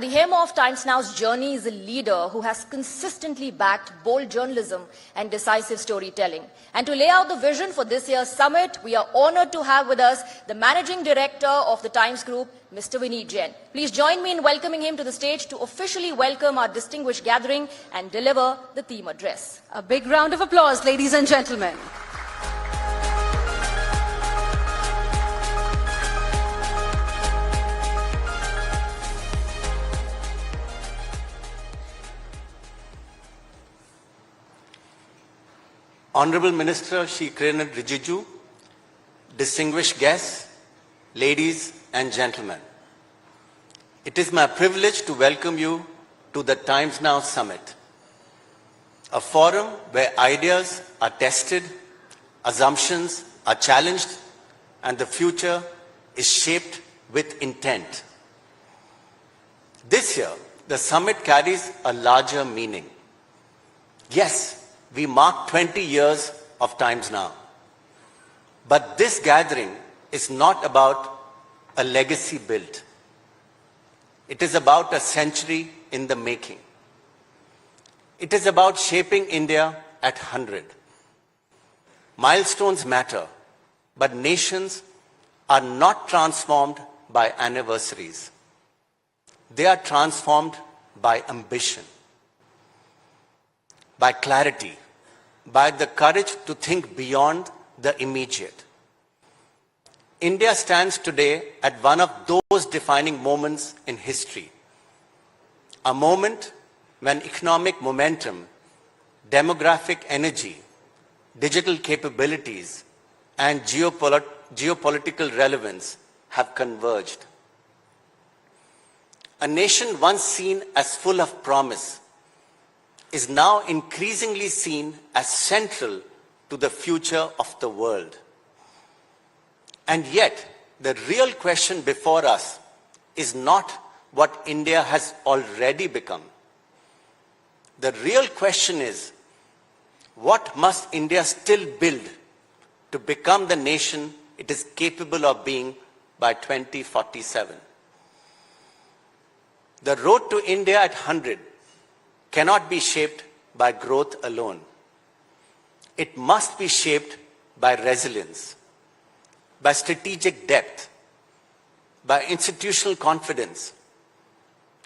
The hero of Times Now's journey is a leader who has consistently backed bold journalism and decisive storytelling. And to lay out the vision for this year's summit, we are honored to have with us the Managing Director of the Times Group, Mr. Vineet Jain. Please join me in welcoming him to the stage to officially welcome our distinguished gathering and deliver the theme address. A big round of applause, ladies and gentlemen. Honorable Minister Shri Kiran Rijiju, distinguished guests, ladies and gentlemen, it is my privilege to welcome you to the Times Now Summit, a forum where ideas are tested, assumptions are challenged, and the future is shaped with intent. This year, the summit carries a larger meaning. Yes, we mark 20 years of Times Now. But this gathering is not about a legacy built. It is about a century in the making. It is about shaping India at 100. Milestones matter, but nations are not transformed by anniversaries. They are transformed by ambition, by clarity, by the courage to think beyond the immediate. India stands today at one of those defining moments in history. A moment when economic momentum, demographic energy, digital capabilities, and geopolitical relevance have converged. A nation once seen as full of promise is now increasingly seen as central to the future of the world. And yet, the real question before us is not what India has already become. The real question is, what must India still build to become the nation it is capable of being by 2047? The road to India at 100 cannot be shaped by growth alone. It must be shaped by resilience, by strategic depth, by institutional confidence,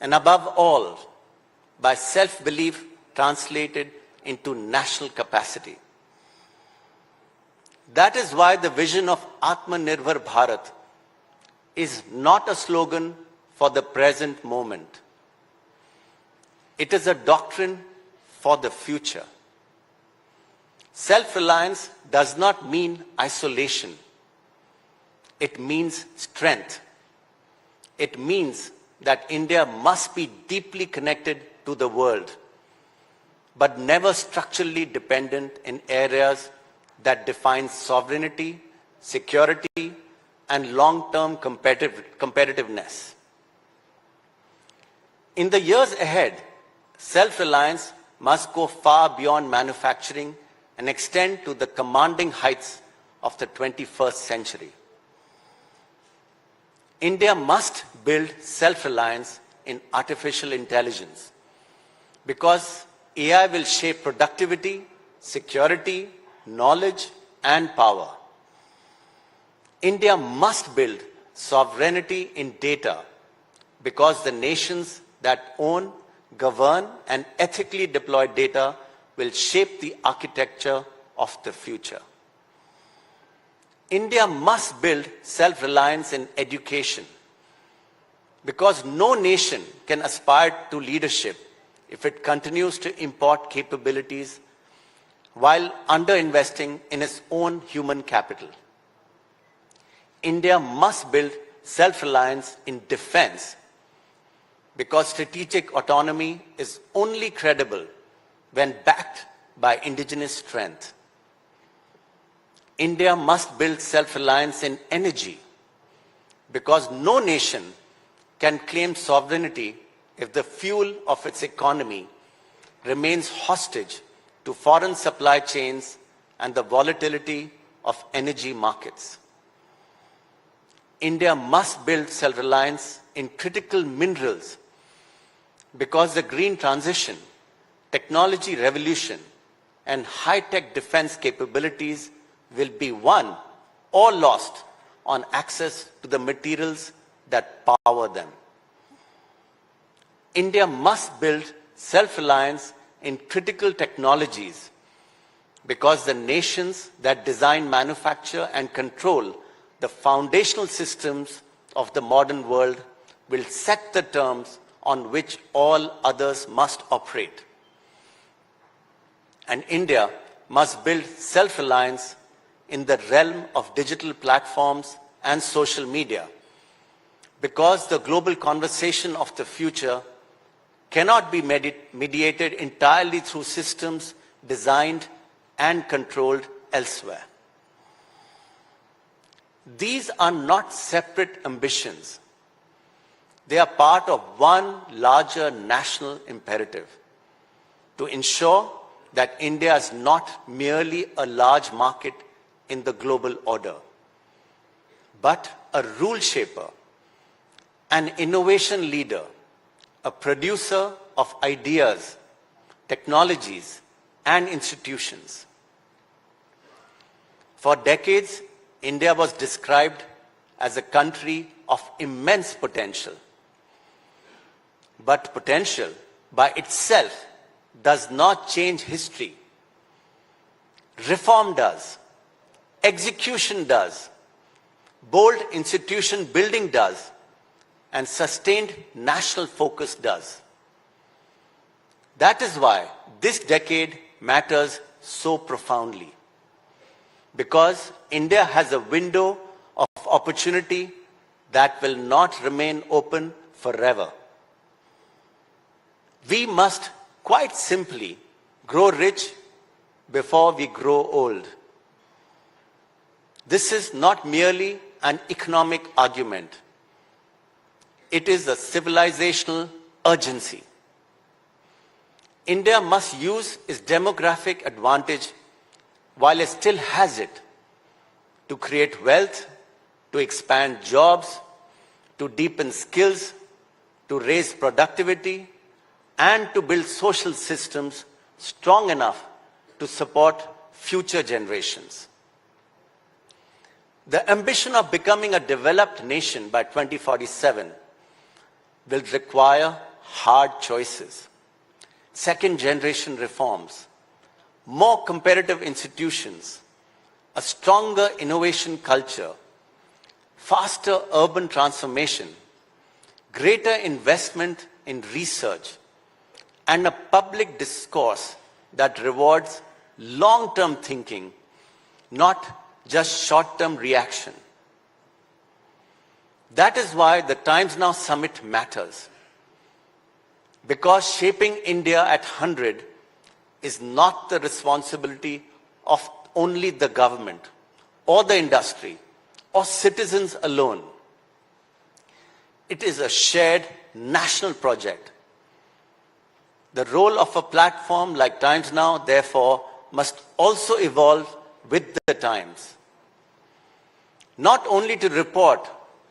and above all, by self-belief translated into national capacity. That is why the vision of Atmanirbhar Bharat is not a slogan for the present moment. It is a doctrine for the future. Self-reliance does not mean isolation. It means strength. It means that India must be deeply connected to the world, but never structurally dependent in areas that define sovereignty, security, and long-term competitiveness. In the years ahead, self-reliance must go far beyond manufacturing and extend to the commanding heights of the 21st century. India must build self-reliance in artificial intelligence because AI will shape productivity, security, knowledge, and power. India must build sovereignty in data because the nations that own, govern, and ethically deploy data will shape the architecture of the future. India must build self-reliance in education because no nation can aspire to leadership if it continues to import capabilities while underinvesting in its own human capital. India must build self-reliance in defense because strategic autonomy is only credible when backed by indigenous strength. India must build self-reliance in energy because no nation can claim sovereignty if the fuel of its economy remains hostage to foreign supply chains and the volatility of energy markets. India must build self-reliance in critical minerals Because the green transition, technology revolution, and high-tech defense capabilities will be won or lost on access to the materials that power them. India must build self-reliance in critical technologies because the nations that design, manufacture, and control the foundational systems of the modern world will set the terms on which all others must operate. And India must build self-reliance in the realm of digital platforms and social media, because the global conversation of the future cannot be mediated entirely through systems designed and controlled elsewhere. These are not separate ambitions. They are part of one larger national imperative to ensure that India is not merely a large market in the global order, but a rule shaper, an innovation leader, a producer of ideas, technologies, and institutions. For decades, India was described as a country of immense potential. But potential by itself does not change history. Reform does. Execution does. Bold institution building does. And sustained national focus does. That is why this decade matters so profoundly. Because India has a window of opportunity that will not remain open forever. We must quite simply grow rich before we grow old. This is not merely an economic argument. It is a civilizational urgency. India must use its demographic advantage while it still has it to create wealth, to expand jobs, to deepen skills, to raise productivity, and to build social systems strong enough to support future generations. The ambition of becoming a developed nation by 2047 will require hard choices, second-generation reforms, more competitive institutions, a stronger innovation culture, faster urban transformation, greater investment in research, and a public discourse that rewards long-term thinking, not just short-term reaction. That is why the Times Now Summit matters. Because shaping India at 100 is not the responsibility of only the government or the industry or citizens alone. It is a shared national project. The role of a platform like Times Now, therefore, must also evolve with the times. Not only to report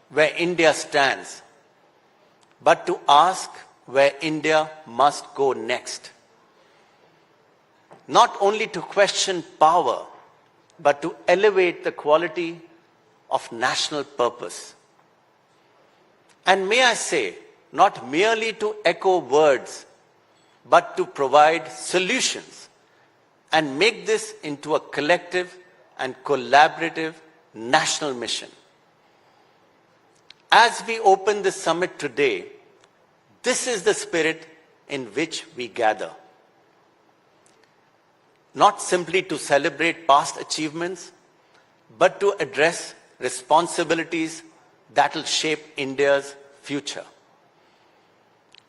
where India stands, but to ask where India must go next. Not only to question power, but to elevate the quality of national purpose. And may I say, not merely to echo words, but to provide solutions and make this into a collective and collaborative national mission. As we open this summit today, this is the spirit in which we gather. Not simply to celebrate past achievements, but to address responsibilities that will shape India's future.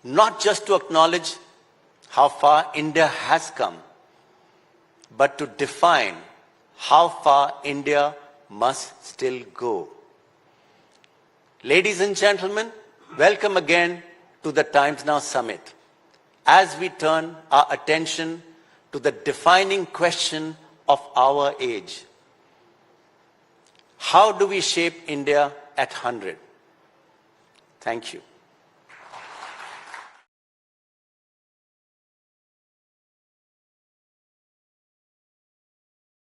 Not just to acknowledge how far India has come, but to define how far India must still go. Ladies and gentlemen, welcome again to the Times Now Summit, as we turn our attention to the defining question of our age. How do we shape India at 100? Thank you.